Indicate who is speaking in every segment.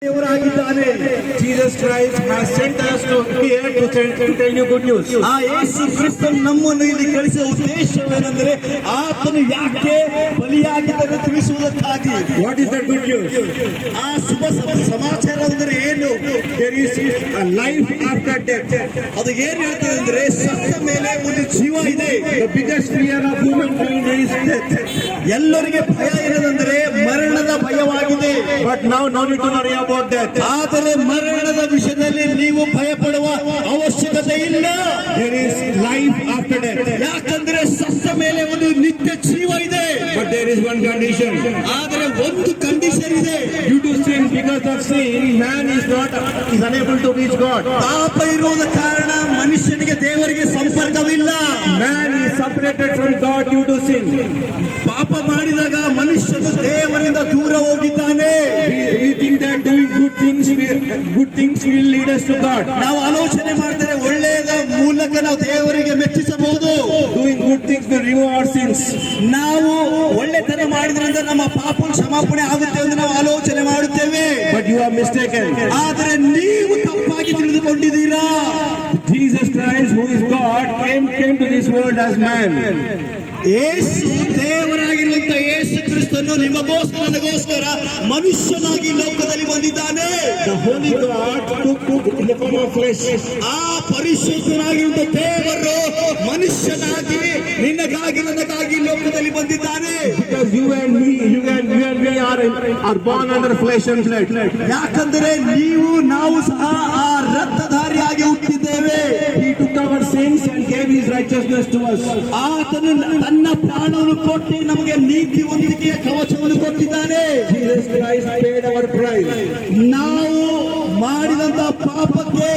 Speaker 1: ದೇವರಾಗಿದ್ದಾನೆ.
Speaker 2: Jesus Christ has sent us to here to tell you good news.
Speaker 1: ಆ ಯೇಸು ಕ್ರಿಸ್ತನು ನಮ್ಮನ್ನು ಇಲ್ಲಿ ಕಳಿಸಿದ ಉದ್ದೇಶವೇನೆಂದರೆ ಆತನು ಯಾಕೆ ಬಲಿಯಾಗಿದ್ದಾನೆ ತಿಳಿಸುವುದಕ್ಕಾಗಿ.
Speaker 2: What is that good news?
Speaker 1: ಆ ಶುಭ ಸಮಾಚಾರ ಅಂದರೆ ಏನು?
Speaker 2: There is a life after death.
Speaker 1: ಅದು ಏನ್ ಹೇಳ್ತದೆ ಅಂದ್ರೆ ಸತ್ತ ಮೇಲೆ ಒಂದು ಜೀವ ಇದೆ.
Speaker 2: The biggest fear of humankind is death.
Speaker 1: ಎಲ್ಲರಿಗೆ ಭಯ ಏನಂದ್ರೆ ಮರಣದ ಭಯವಾಗಿದೆ.
Speaker 2: But now no need to worry about that.
Speaker 1: ಆದರೆ ಮರಣದ ವಿಷಯದಲ್ಲಿ ನೀವು ಭಯ ಪಡುವ ಅವಶ್ಯಕತೆ ಇಲ್ಲ.
Speaker 2: There is life after death.
Speaker 1: ಯಾಕಂದ್ರೆ ಸತ್ತ ಮೇಲೆ ಒಂದು ನಿತ್ಯ ಜೀವ ಇದೆ.
Speaker 2: But there is one condition.
Speaker 1: ಆದರೆ ಒಂದು ಕಂಡೀಷನ್ ಇದೆ.
Speaker 2: Due to sin, because of sin, man is unable to reach God.
Speaker 1: ಪಾಪ ಇರುವುದ ಕಾರಣ ಮನುಷ್ಯನಿಗೆ ದೇವರಿಗೆ ಸಂಪರ್ಕವಿಲ್ಲ.
Speaker 2: Man is separated from God due to sin.
Speaker 1: ಪಾಪ ಮಾಡಿದಾಗ ಮನುಷ್ಯನು ದೇವರಿಂದ ದೂರ ಹೋಗಿದ್ದಾನೆ.
Speaker 2: We think that doing good things will lead us to God.
Speaker 1: ನಾವು ಆಲೋಚನೆ ಮಾಡ್ತಾರೆ ಒಳ್ಳೆಯದ ಮೂಲಕ ನಾವು ದೇವರಿಗೆ ಮೆಚ್ಚಿಸಬಹುದು.
Speaker 2: Doing good things will remove our sins.
Speaker 1: ನಾವು ಒಳ್ಳೆತನ ಮಾಡಿದ್ರಿಂದ ನಮ್ಮ ಪಾಪ ಕ್ಷಮಾಪಣೆ ಆಗುತ್ತೆ ಎಂದು ನಾವು ಆಲೋಚನೆ ಮಾಡುತ್ತೇವೆ.
Speaker 2: But you are mistaken.
Speaker 1: ಆದರೆ ನೀವು ತಪ್ಪಾಗಿ ತಿಳಿದುಕೊಂಡಿದ್ದೀರಾ.
Speaker 2: Jesus Christ, who is God, came to this world as man.
Speaker 1: ಯೇಸು ದೇವರಾಗಿರುವಂತ ಯೇಸು ಕ್ರಿಸ್ತನು ನಿಮಗೋಸ್ಕರ ನನಗೋಸ್ಕರ ಮನುಷ್ಯನಾಗಿ ಲೋಕದಲ್ಲಿ ಬಂದಿದ್ದಾನೆ.
Speaker 2: The Holy God took in the form of flesh.
Speaker 1: ಆ ಪರಿಶುದ್ಧನಾಗಿರುವಂತ ದೇವರು ಮನುಷ್ಯನಾಗಿ ನಿನಗಾಗಿ ನನಗಾಗಿ ಲೋಕದಲ್ಲಿ ಬಂದಿದ್ದಾನೆ.
Speaker 2: Because you and me are born under flesh and blood.
Speaker 1: ಯಾಕಂದರೆ ನಾವು ಸಹ ಆ ರಕ್ತಧಾರಿಯಾಗಿ ಹುಟ್ಟಿದ್ದೇವೆ.
Speaker 2: He took our sins and gave his righteousness to us.
Speaker 1: ಆತನು ತನ್ನ ಪ್ರಾಣವನ್ನು ಕೊಟ್ಟು ನಮಗೆ ನೀತಿ ಹೊಂದಿಕೆಯ ಕವಚವನ್ನು ಕೊಟ್ಟಿದ್ದಾನೆ.
Speaker 2: Jesus Christ paid our price.
Speaker 1: ನಾವು ಮಾಡಿದಂತ ಪಾಪಕ್ಕೆ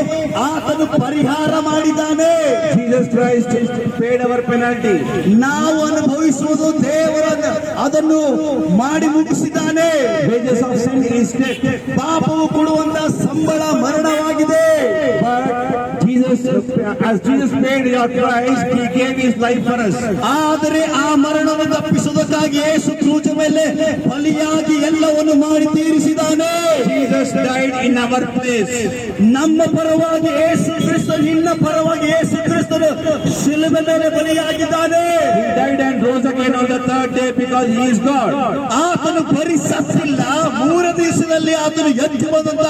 Speaker 1: ಆತನು ಪರಿಹಾರ ಮಾಡಿದ್ದಾನೆ.
Speaker 2: Jesus Christ paid our penalty.
Speaker 1: ನಾವು ಅನುಭವಿಸುವುದು ದೇವರ ಅದನ್ನು ಮಾಡಿ ಮುಗಿಸಿದ್ದಾನೆ.
Speaker 2: Wages of sin is death.
Speaker 1: ಪಾಪವು ಕೊಡುವಂತ ಸಂಬಳ ಮರಣವಾಗಿದೆ.
Speaker 2: As Jesus paid your price, he gave his life for us.
Speaker 1: ಆದರೆ ಆ ಮರಣವನ್ನು ತಪ್ಪಿಸುವುದಕ್ಕಾಗಿ ಯೇಸು ಕ್ರೂಜ ಮೇಲೆ ಬಲಿಯಾಗಿ ಎಲ್ಲವನ್ನು ಮಾಡಿ ತೀರಿಸಿದ್ದಾನೆ.
Speaker 2: Jesus died in our place.
Speaker 1: ನಮ್ಮ ಪರವಾಗಿ ಯೇಸು ಕ್ರಿಸ್ತ, ನಿನ್ನ ಪರವಾಗಿ ಯೇಸು ಕ್ರಿಸ್ತನು ಶಿಲುಬೆ ಮೇಲೆ ಬಲಿಯಾಗಿದ್ದಾನೆ.
Speaker 2: He died and rose again on the third day because he is God.
Speaker 1: ಆತನು ಬರೀ ಸತ್ತಿಲ್ಲ, 3 ದಿವಸದಲ್ಲಿ ಆತನು ಎದ್ದು ಬಂದಂತ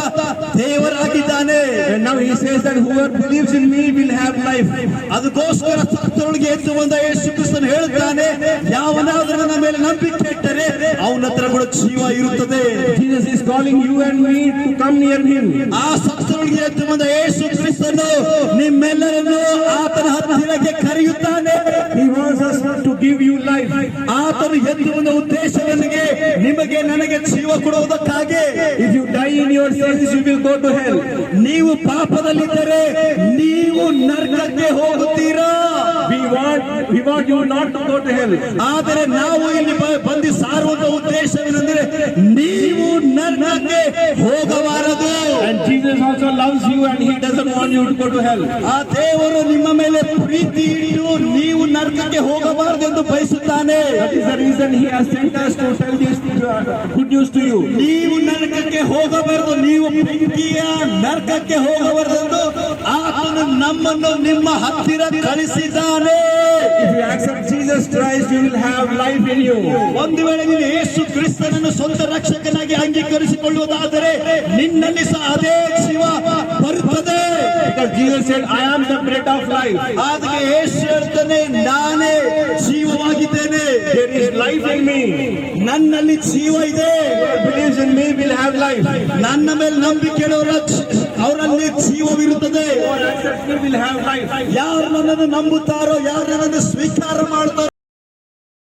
Speaker 1: ದೇವರಾಗಿದ್ದಾನೆ.
Speaker 2: And now he says that whoever believes in me will have life.
Speaker 1: ಅದಕ್ಕೋಸ್ಕರ ಸತ್ತೊಳಗೆ ಎದ್ದು ಬಂದ ಯೇಸು ಕ್ರಿಸ್ತನು ಹೇಳುತ್ತಾನೆ, ಯಾವನಾದರೂ ನನ್ನ ಮೇಲೆ ನಂಬಿಕೆ ಇಟ್ಟರೆ ಅವನ ಹತ್ರ ಕೂಡ ಜೀವ ಇರುತ್ತದೆ.
Speaker 2: Jesus is calling you and me to come near him.
Speaker 1: ಆ ಸತ್ತೊಳಗೆ ಎದ್ದು ಬಂದ ಯೇಸು ಕ್ರಿಸ್ತನು ನಿಮ್ಮೆಲ್ಲರನ್ನು ಆತನ ಹತ್ತಿರಕ್ಕೆ ಕರೆಯುತ್ತಾನೆ.
Speaker 2: He wants us to give you life.
Speaker 1: ಆತನು ಎದ್ದು ಬಂದ ಉದ್ದೇಶವನಿಗೆ ನಿಮಗೆ ನನಗೆ ಜೀವ ಕೊಡುವುದಕ್ಕಾಗಿ.
Speaker 2: If you die in your sins, you will go to hell.
Speaker 1: ನೀವು ಪಾಪದಲ್ಲಿದ್ದರೆ ನೀವು ನರಕಕ್ಕೆ ಹೋಗುತ್ತೀರಾ.
Speaker 2: We want you not to go to hell.
Speaker 1: ಆದರೆ ನಾವು ಇಲ್ಲಿ ಬಂದು ಸಾರುವಂತ ಉದ್ದೇಶವೇನೆಂದರೆ ನೀವು ನರಕಕ್ಕೆ ಹೋಗಬಾರದು.
Speaker 2: And Jesus also loves you and he doesn't want you to go to hell.
Speaker 1: ಆ ದೇವರು ನಿಮ್ಮ ಮೇಲೆ ಪ್ರೀತಿ ಇಟ್ಟು ನೀವು ನರಕಕ್ಕೆ ಹೋಗಬಾರದು ಎಂದು ಬಯಸುತ್ತಾನೆ.
Speaker 2: That is the reason he has sent us to tell this good news to you.
Speaker 1: ನೀವು ನರಕಕ್ಕೆ ಹೋಗಬಾರದು, ನೀವು ಬೆಂಕಿಯ ನರಕಕ್ಕೆ ಹೋಗಬಾರದು ಆತನು ನಮ್ಮನ್ನು ನಿಮ್ಮ ಹತ್ತಿರ ಕಳಿಸಿದ್ದಾನೆ.
Speaker 2: If you accept Jesus Christ, you will have life in you.
Speaker 1: ಒಂದು ವೇಳೆ ನೀವು ಯೇಸು ಕ್ರಿಸ್ತನನ್ನು ಸ್ವಂತ ರಕ್ಷಕನಾಗಿ ಅಂಗೀಕರಿಸಿಕೊಳ್ಳುವುದಾದರೆ ನಿನ್ನಲ್ಲಿ ಸಹ ಅದೇ ಜೀವ ಬರುತ್ತದೆ.
Speaker 2: Because Jesus said, I am the bread of life.
Speaker 1: ಆದರೆ ಯೇಸು ಹೇಳ್ತಾನೆ, ನಾನೇ ಜೀವವಾಗಿದ್ದೇನೆ.
Speaker 2: There is life in me.
Speaker 1: ನನ್ನಲ್ಲಿ ಜೀವ ಇದೆ.
Speaker 2: Whoever believes in me will have life.
Speaker 1: ನನ್ನ ಮೇಲೆ ನಂಬಿಕೆ ಅವರಲ್ಲಿ ಜೀವವಿರುತ್ತದೆ.
Speaker 2: Whoever accepts me will have life.
Speaker 1: ಯಾರು ನನ್ನನ್ನು ನಂಬುತ್ತಾರೋ, ಯಾರು ನನ್ನನ್ನು ಸ್ವೀಕಾರ ಮಾಡ್ತಾರೋ